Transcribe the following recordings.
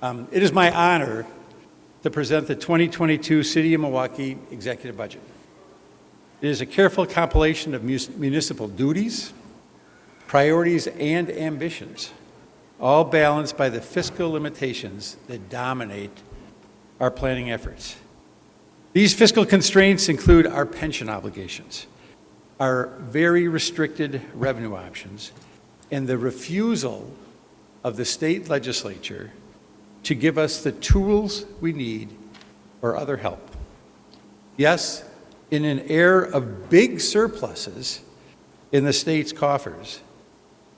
It is my honor to present the 2022 City of Milwaukee Executive Budget. It is a careful compilation of municipal duties, priorities, and ambitions, all balanced by the fiscal limitations that dominate our planning efforts. These fiscal constraints include our pension obligations, our very restricted revenue options, and the refusal of the state legislature to give us the tools we need or other help. Yes, in an era of big surpluses in the state's coffers,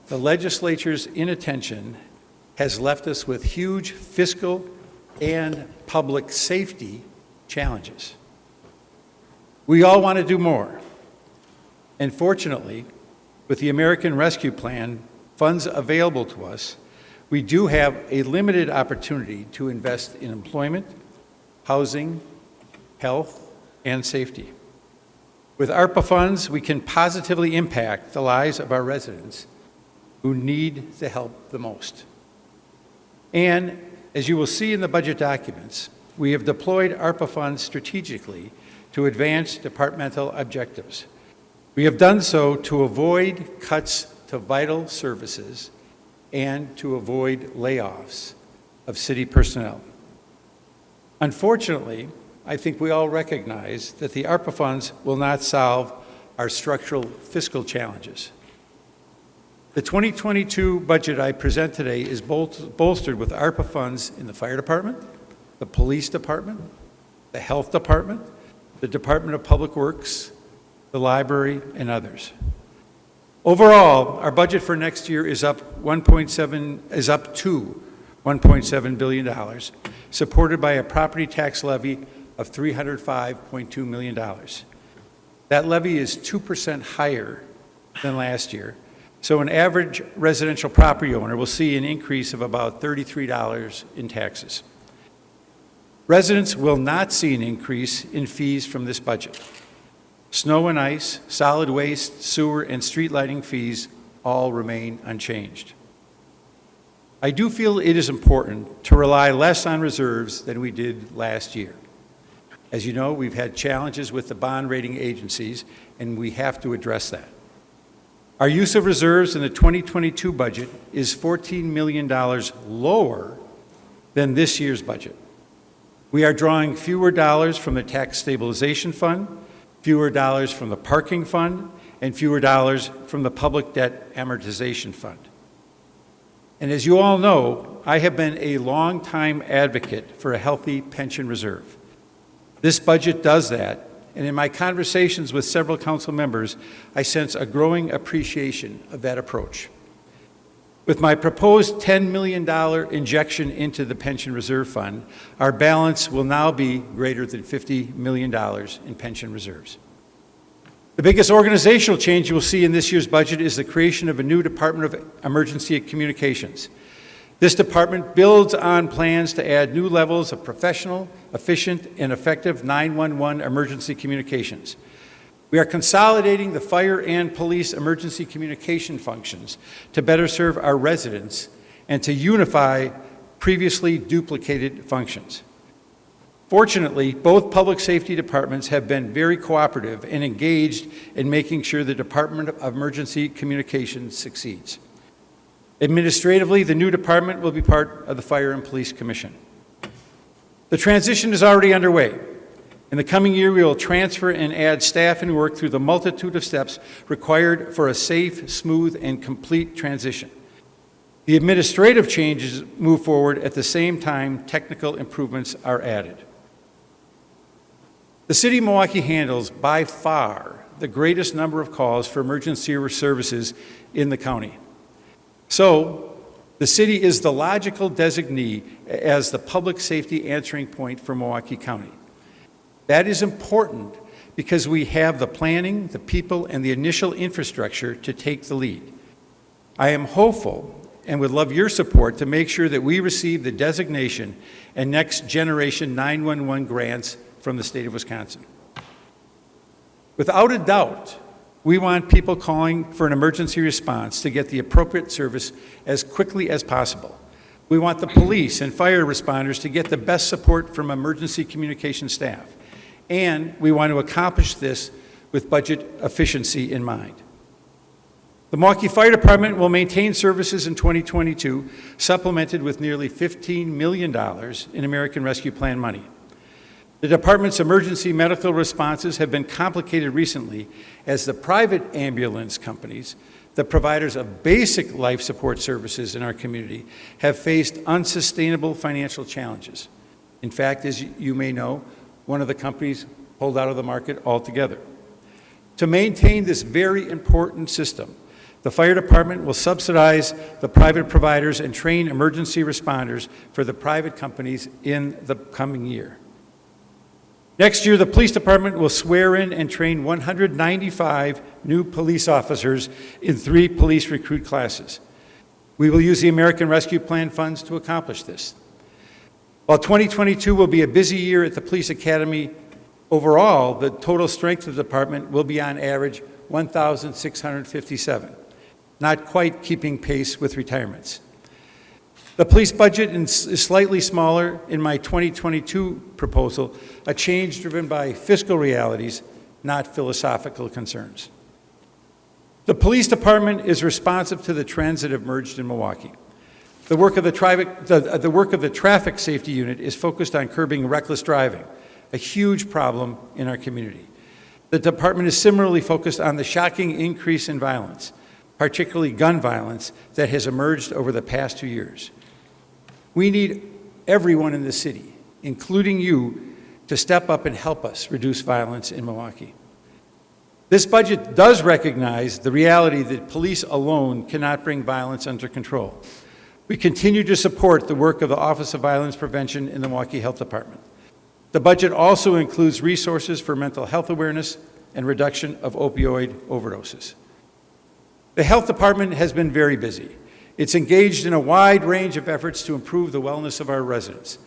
the legislature's inattention has left us with huge fiscal and public safety challenges. We all want to do more. And fortunately, with the American Rescue Plan funds available to us, we do have a limited opportunity to invest in employment, housing, health, and safety. With ARPA funds, we can positively impact the lives of our residents who need the help the most. And as you will see in the budget documents, we have deployed ARPA funds strategically to advance departmental objectives. We have done so to avoid cuts to vital services and to avoid layoffs of city personnel. Unfortunately, I think we all recognize that the ARPA funds will not solve our structural fiscal challenges. The 2022 budget I present today is bolstered with ARPA funds in the fire department, the police department, the health department, the Department of Public Works, the library, and others. Overall, our budget for next year is up to $1.7 billion, supported by a property tax levy of $305.2 million. That levy is 2% higher than last year, so an average residential property owner will see an increase of about $33 in taxes. Residents will not see an increase in fees from this budget. Snow and ice, solid waste, sewer, and street lighting fees all remain unchanged. I do feel it is important to rely less on reserves than we did last year. As you know, we've had challenges with the bond rating agencies, and we have to address that. Our use of reserves in the 2022 budget is $14 million lower than this year's budget. We are drawing fewer dollars from the Tax Stabilization Fund, fewer dollars from the Parking Fund, and fewer dollars from the Public Debt Amortization Fund. And as you all know, I have been a long-time advocate for a healthy pension reserve. This budget does that, and in my conversations with several council members, I sense a growing appreciation of that approach. With my proposed $10 million injection into the Pension Reserve Fund, our balance will now be greater than $50 million in pension reserves. The biggest organizational change you will see in this year's budget is the creation of a new Department of Emergency Communications. This department builds on plans to add new levels of professional, efficient, and effective 911 emergency communications. We are consolidating the fire and police emergency communication functions to better serve our residents and to unify previously duplicated functions. Fortunately, both public safety departments have been very cooperative and engaged in making sure the Department of Emergency Communications succeeds. Administratively, the new department will be part of the Fire and Police Commission. The transition is already underway. In the coming year, we will transfer and add staff and work through the multitude of steps required for a safe, smooth, and complete transition. The administrative changes move forward at the same time technical improvements are added. The City of Milwaukee handles by far the greatest number of calls for emergency services in the county. So, the city is the logical designee as the public safety answering point for Milwaukee County. That is important because we have the planning, the people, and the initial infrastructure to take the lead. I am hopeful and would love your support to make sure that we receive the designation and next generation 911 grants from the state of Wisconsin. Without a doubt, we want people calling for an emergency response to get the appropriate service as quickly as possible. We want the police and fire responders to get the best support from emergency communication staff. And we want to accomplish this with budget efficiency in mind. The Milwaukee Fire Department will maintain services in 2022, supplemented with nearly $15 million in American Rescue Plan money. The department's emergency medical responses have been complicated recently as the private ambulance companies, the providers of basic life support services in our community, have faced unsustainable financial challenges. In fact, as you may know, one of the companies pulled out of the market altogether. To maintain this very important system, the fire department will subsidize the private providers and train emergency responders for the private companies in the coming year. Next year, the police department will swear in and train 195 new police officers in 3 police recruit classes. We will use the American Rescue Plan funds to accomplish this. While 2022 will be a busy year at the Police Academy, overall, the total strength of the department will be on average 1,657, not quite keeping pace with retirements. The police budget is slightly smaller in my 2022 proposal, a change driven by fiscal realities, not philosophical concerns. The police department is responsive to the trends that have emerged in Milwaukee. The work of the traffic safety unit is focused on curbing reckless driving, a huge problem in our community. The department is similarly focused on the shocking increase in violence, particularly gun violence, that has emerged over the past 2 years. We need everyone in the city, including you, to step up and help us reduce violence in Milwaukee. This budget does recognize the reality that police alone cannot bring violence under control. We continue to support the work of the Office of Violence Prevention in the Milwaukee Health Department. The budget also includes resources for mental health awareness and reduction of opioid overdoses. The Health Department has been very busy. It's engaged in a wide range of efforts to improve the wellness of our residents.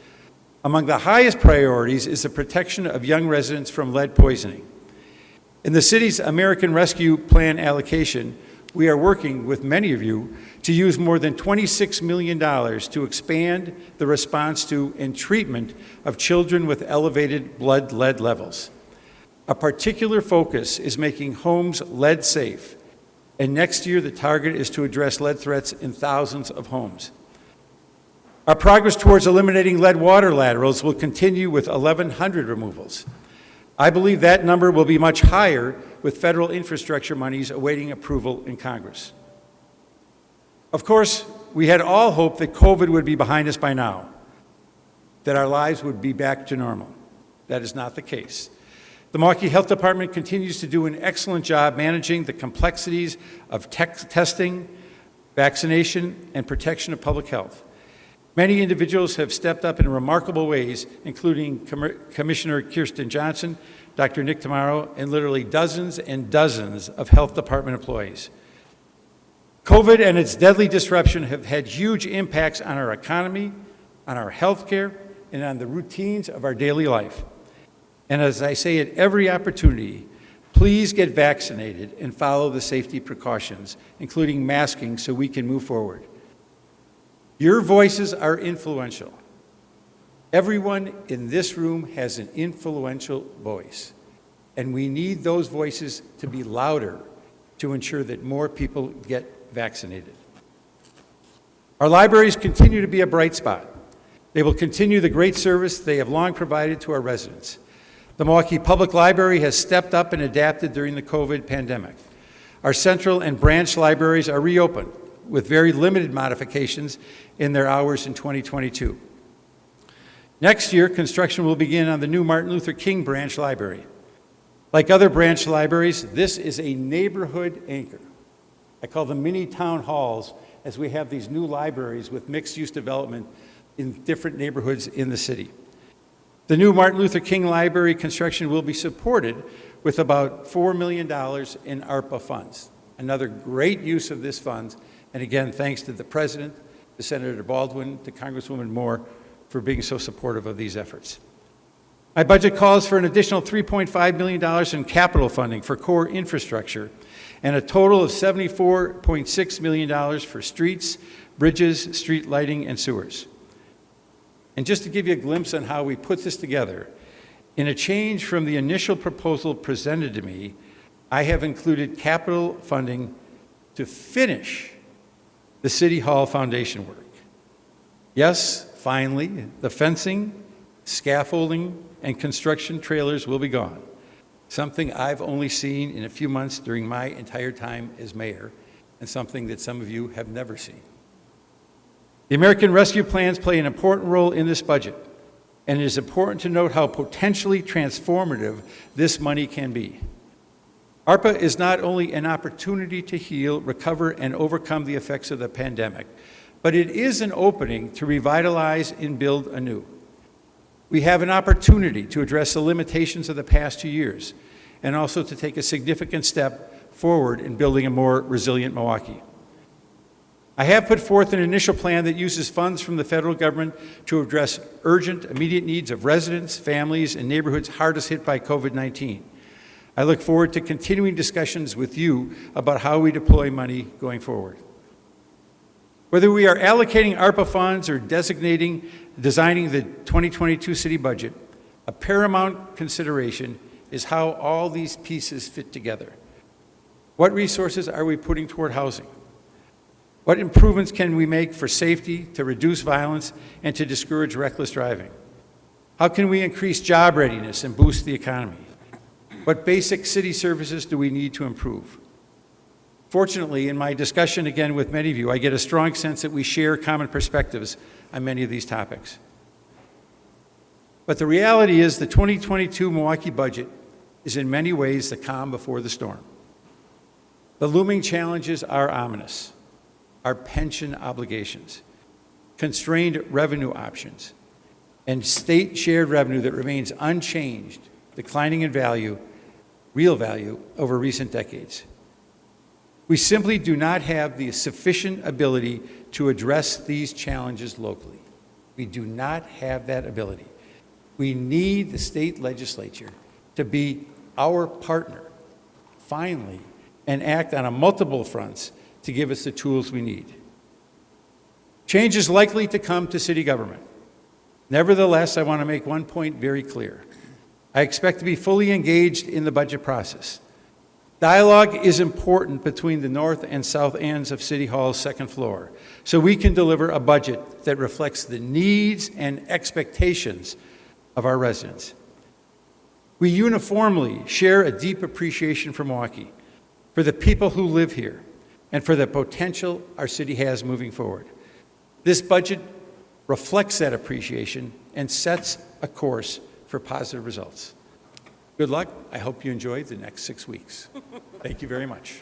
Among the highest priorities is the protection of young residents from lead poisoning. In the city's American Rescue Plan allocation, we are working with many of you to use more than $26 million to expand the response to and treatment of children with elevated blood lead levels. A particular focus is making homes lead safe, and next year the target is to address lead threats in thousands of homes. Our progress towards eliminating lead water laterals will continue with 1,100 removals. I believe that number will be much higher with federal infrastructure monies awaiting approval in Congress. Of course, we had all hoped that COVID would be behind us by now, that our lives would be back to normal. That is not the case. The Milwaukee Health Department continues to do an excellent job managing the complexities of testing, vaccination, and protection of public health. Many individuals have stepped up in remarkable ways, including Commissioner Kirsten Johnson, Dr. Nick Tamaro, and literally dozens and dozens of health department employees. COVID and its deadly disruption have had huge impacts on our economy, on our health care, and on the routines of our daily life. And as I say at every opportunity, please get vaccinated and follow the safety precautions, including masking, so we can move forward. Your voices are influential. Everyone in this room has an influential voice, and we need those voices to be louder to ensure that more people get vaccinated. Our libraries continue to be a bright spot. They will continue the great service they have long provided to our residents. The Milwaukee Public Library has stepped up and adapted during the COVID pandemic. Our central and branch libraries are reopened with very limited modifications in their hours in 2022. Next year, construction will begin on the new Martin Luther King Branch Library. Like other branch libraries, this is a neighborhood anchor. I call them mini town halls, as we have these new libraries with mixed-use development in different neighborhoods in the city. The new Martin Luther King Library construction will be supported with about $4 million in ARPA funds. Another great use of this funds, and again, thanks to the President, to Senator Baldwin, to Congresswoman Moore for being so supportive of these efforts. My budget calls for an additional $3.5 million in capital funding for core infrastructure and a total of $74.6 million for streets, bridges, street lighting, and sewers. And just to give you a glimpse on how we put this together, in a change from the initial proposal presented to me, I have included capital funding to finish the City Hall foundation work. Yes, finally, the fencing, scaffolding, and construction trailers will be gone, something I've only seen in a few months during my entire time as mayor, and something that some of you have never seen. The American Rescue Plans play an important role in this budget, and it is important to note how potentially transformative this money can be. ARPA is not only an opportunity to heal, recover, and overcome the effects of the pandemic, but it is an opening to revitalize and build anew. We have an opportunity to address the limitations of the past 2 years and also to take a significant step forward in building a more resilient Milwaukee. I have put forth an initial plan that uses funds from the federal government to address urgent, immediate needs of residents, families, and neighborhoods hardest hit by COVID-19. I look forward to continuing discussions with you about how we deploy money going forward. Whether we are allocating ARPA funds or designing the 2022 city budget, a paramount consideration is how all these pieces fit together. What resources are we putting toward housing? What improvements can we make for safety, to reduce violence, and to discourage reckless driving? How can we increase job readiness and boost the economy? What basic city services do we need to improve? Fortunately, in my discussion again with many of you, I get a strong sense that we share common perspectives on many of these topics. But the reality is the 2022 Milwaukee budget is in many ways the calm before the storm. The looming challenges are ominous. Our pension obligations, constrained revenue options, and state shared revenue that remains unchanged, declining in value, real value, over recent decades. We simply do not have the sufficient ability to address these challenges locally. We do not have that ability. We need the state legislature to be our partner, finally, and act on multiple fronts to give us the tools we need. Change is likely to come to city government. Nevertheless, I want to make one point very clear. I expect to be fully engaged in the budget process. Dialogue is important between the north and south ends of City Hall's second floor, so we can deliver a budget that reflects the needs and expectations of our residents. We uniformly share a deep appreciation for Milwaukee, for the people who live here, and for the potential our city has moving forward. This budget reflects that appreciation and sets a course for positive results. Good luck. I hope you enjoy the next 6 weeks. Thank you very much.